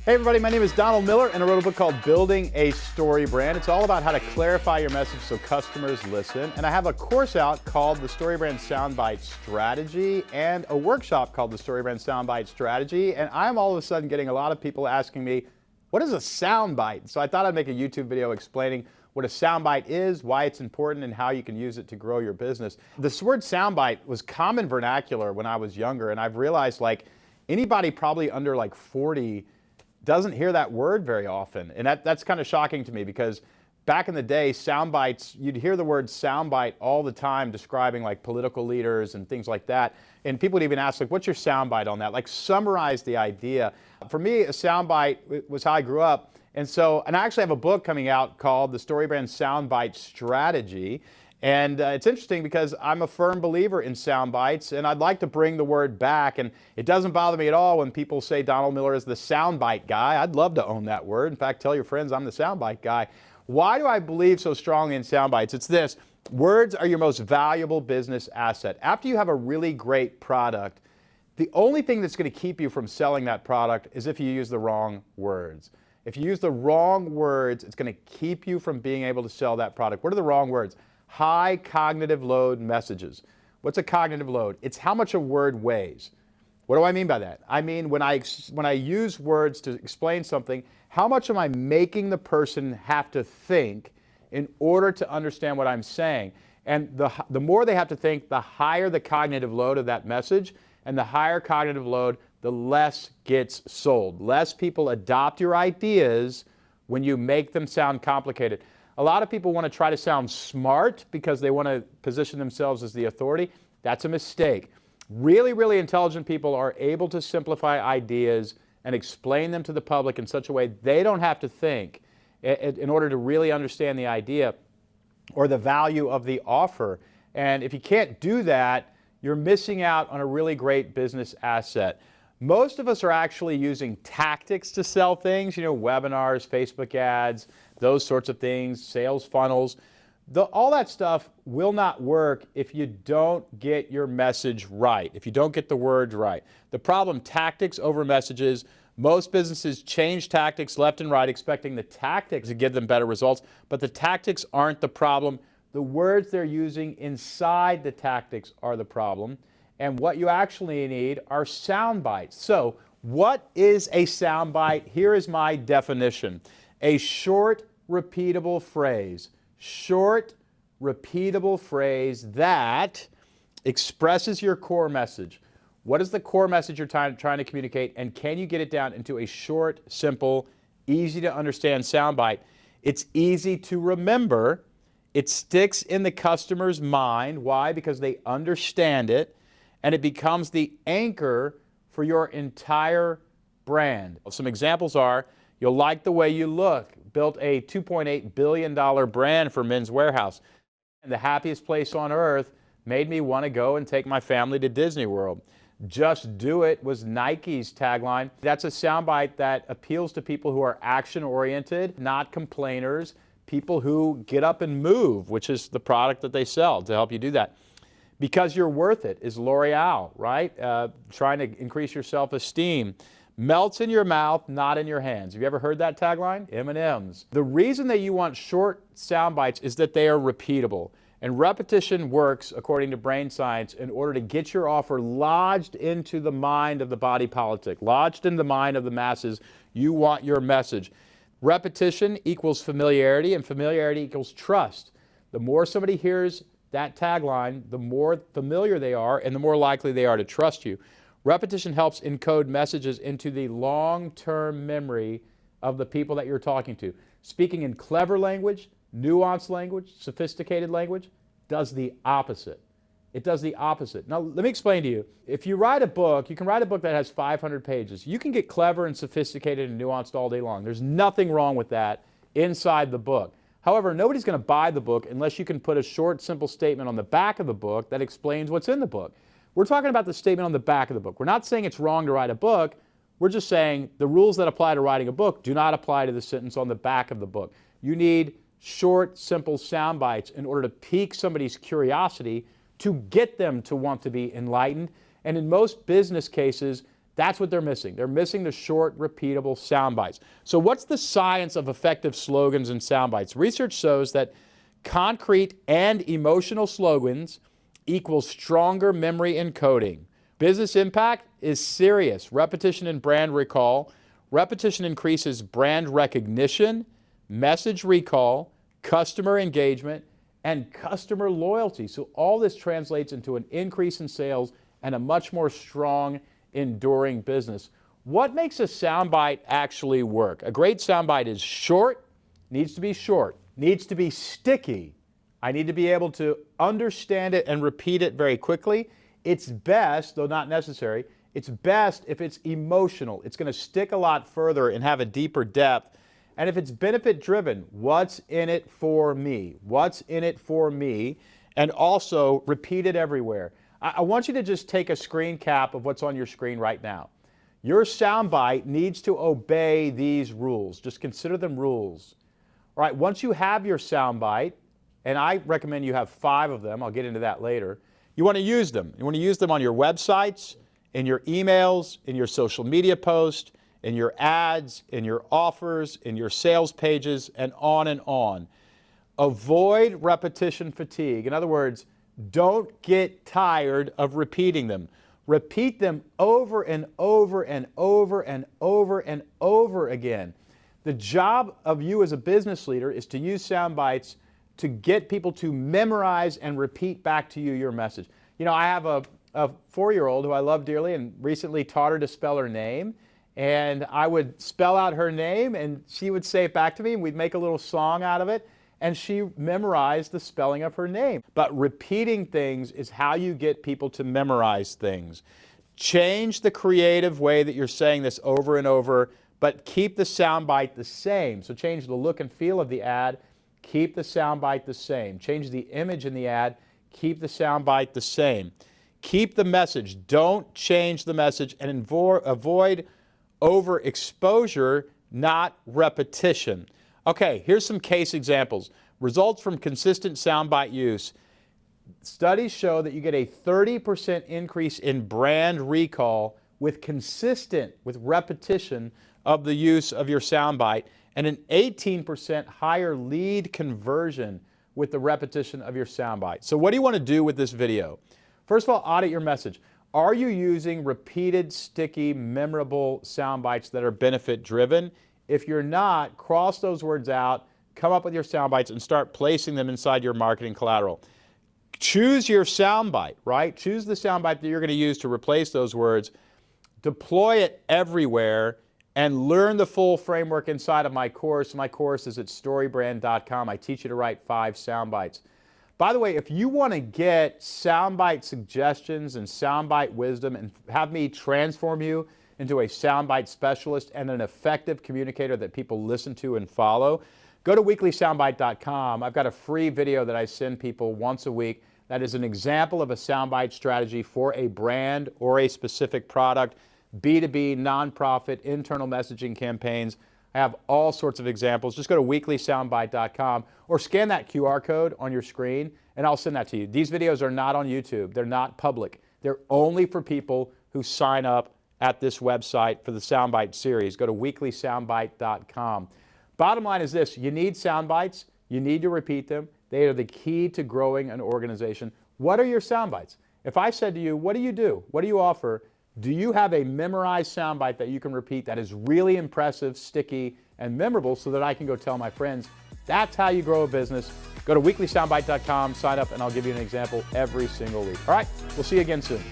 Hey everybody, my name is Donald Miller and I wrote a book called Building a Story Brand. It's all about how to clarify your message so customers listen. And I have a course out called the StoryBrand Soundbite Strategy and a workshop called the StoryBrand Soundbite Strategy. And I'm all of a sudden getting a lot of people asking me, what is a soundbite? So I thought I'd make a YouTube video explaining what a soundbite is, why it's important, and how you can use it to grow your business. This word soundbite was common vernacular when I was younger, and I've realized like anybody probably under like 40 doesn't hear that word very often. And that's kind of shocking to me because back in the day, sound bites, you'd hear the word soundbite all the time describing like political leaders and things like that. And people would even ask like, what's your soundbite on that? Like summarize the idea. For me, a soundbite was how I grew up. And I actually have a book coming out called the StoryBrand Soundbite Strategy. And it's interesting because I'm a firm believer in sound bites, and I'd like to bring the word back. And it doesn't bother me at all when people say Donald Miller is the soundbite guy. I'd love to own that word. In fact, tell your friends I'm the soundbite guy. Why do I believe so strongly in sound bites? It's this: words are your most valuable business asset. After you have a really great product, the only thing that's going to keep you from selling that product is if you use the wrong words. If you use the wrong words, it's going to keep you from being able to sell that product. What are the wrong words? High cognitive load messages. What's a cognitive load? It's how much a word weighs. What do I mean by that? I mean when I use words to explain something, how much am I making the person have to think in order to understand what I'm saying? And the more they have to think, the higher the cognitive load of that message, and the higher cognitive load, the less gets sold. Less people adopt your ideas when you make them sound complicated. A lot of people want to try to sound smart because they want to position themselves as the authority. That's a mistake. Really, really intelligent people are able to simplify ideas and explain them to the public in such a way they don't have to think in order to really understand the idea or the value of the offer. And if you can't do that, you're missing out on a really great business asset. Most of us are actually using tactics to sell things, webinars, Facebook ads, those sorts of things, sales funnels. All that stuff will not work if you don't get your message right, if you don't get the words right. The problem, tactics over messages. Most businesses change tactics left and right, expecting the tactics to give them better results, but the tactics aren't the problem. The words they're using inside the tactics are the problem. And what you actually need are sound bites. So, what is a sound bite? Here is my definition. A short, repeatable phrase. Short, repeatable phrase that expresses your core message. What is the core message you're trying to communicate, and can you get it down into a short, simple, easy to understand sound bite? It's easy to remember. It sticks in the customer's mind. Why? Because they understand it. And it becomes the anchor for your entire brand. Some examples are, you'll like the way you look. Built a $2.8 billion brand for Men's Warehouse. And the happiest place on earth made me want to go and take my family to Disney World. Just do it was Nike's tagline. That's a soundbite that appeals to people who are action-oriented, not complainers, people who get up and move, which is the product that they sell to help you do that. Because you're worth it is L'Oreal, right? Trying to increase your self-esteem. Melts in your mouth, not in your hands. Have you ever heard that tagline? M&M's. The reason that you want short sound bites is that they are repeatable. And repetition works, according to brain science, in order to get your offer lodged into the mind of the body politic, lodged in the mind of the masses. You want your message. Repetition equals familiarity, and familiarity equals trust. The more somebody hears that tagline, the more familiar they are and the more likely they are to trust you. Repetition helps encode messages into the long-term memory of the people that you're talking to. Speaking in clever language, nuanced language, sophisticated language does the opposite. It does the opposite. Now, let me explain to you. If you write a book, you can write a book that has 500 pages. You can get clever and sophisticated and nuanced all day long. There's nothing wrong with that inside the book. However, nobody's going to buy the book unless you can put a short, simple statement on the back of the book that explains what's in the book. We're talking about the statement on the back of the book. We're not saying it's wrong to write a book. We're just saying the rules that apply to writing a book do not apply to the sentence on the back of the book. You need short, simple sound bites in order to pique somebody's curiosity, to get them to want to be enlightened. And in most business cases, That's what they're missing. They're missing the short, repeatable sound bites. So what's the science of effective slogans and sound bites? Research shows that concrete and emotional slogans equals stronger memory encoding. Business impact is serious. Repetition and brand recall. Repetition increases brand recognition, message recall, customer engagement, and customer loyalty. So all this translates into an increase in sales and a much more strong, enduring business. What makes a soundbite actually work? A great soundbite is short, needs to be sticky. I need to be able to understand it and repeat it very quickly. It's best, though not necessary, it's best if it's emotional. It's going to stick a lot further and have a deeper depth. And if it's benefit driven, what's in it for me? What's in it for me? And also repeat it everywhere. I want you to just take a screen cap of what's on your screen right now. Your soundbite needs to obey these rules. Just consider them rules. All right, once you have your soundbite, and I recommend you have 5 of them, I'll get into that later, you want to use them. You want to use them on your websites, in your emails, in your social media posts, in your ads, in your offers, in your sales pages, and on and on. Avoid repetition fatigue. In other words, don't get tired of repeating them. Repeat them over and over and over and over and over again. The job of you as a business leader is to use sound bites to get people to memorize and repeat back to you your message. You know, I have a 4-year-old who I love dearly and recently taught her to spell her name. And I would spell out her name and she would say it back to me and we'd make a little song out of it. And she memorized the spelling of her name. But repeating things is how you get people to memorize things. Change the creative way that you're saying this over and over, but keep the soundbite the same. So change the look and feel of the ad, keep the soundbite the same. Change the image in the ad, keep the soundbite the same. Keep the message. Don't change the message and avoid overexposure, not repetition. Okay, here's some case examples. Results from consistent soundbite use. Studies show that you get a 30% increase in brand recall with repetition of the use of your soundbite, and an 18% higher lead conversion with the repetition of your soundbite. So what do you want to do with this video? First of all, audit your message. Are you using repeated, sticky, memorable sound bites that are benefit driven? If you're not, cross those words out, come up with your sound bites and start placing them inside your marketing collateral. Choose your sound bite, right? Choose the sound bite that you're going to use to replace those words. Deploy it everywhere and learn the full framework inside of my course. My course is at StoryBrand.com. I teach you to write 5 sound bites. By the way, if you want to get soundbite suggestions and soundbite wisdom and have me transform you into a soundbite specialist and an effective communicator that people listen to and follow, go to weeklysoundbite.com. I've got a free video that I send people once a week that is an example of a soundbite strategy for a brand or a specific product, B2B, nonprofit, internal messaging campaigns. I have all sorts of examples. Just go to weeklysoundbite.com or scan that QR code on your screen and I'll send that to you. These videos are not on YouTube. They're not public. They're only for people who sign up at this website for the Soundbite series. Go to weeklysoundbite.com. Bottom line is this: you need sound bites. You need to repeat them. They are the key to growing an organization. What are your sound bites? If I said to you, what do you do? What do you offer? Do you have a memorized soundbite that you can repeat that is really impressive, sticky, and memorable so that I can go tell my friends? That's how you grow a business. Go to weeklysoundbite.com, sign up, and I'll give you an example every single week. All right, we'll see you again soon.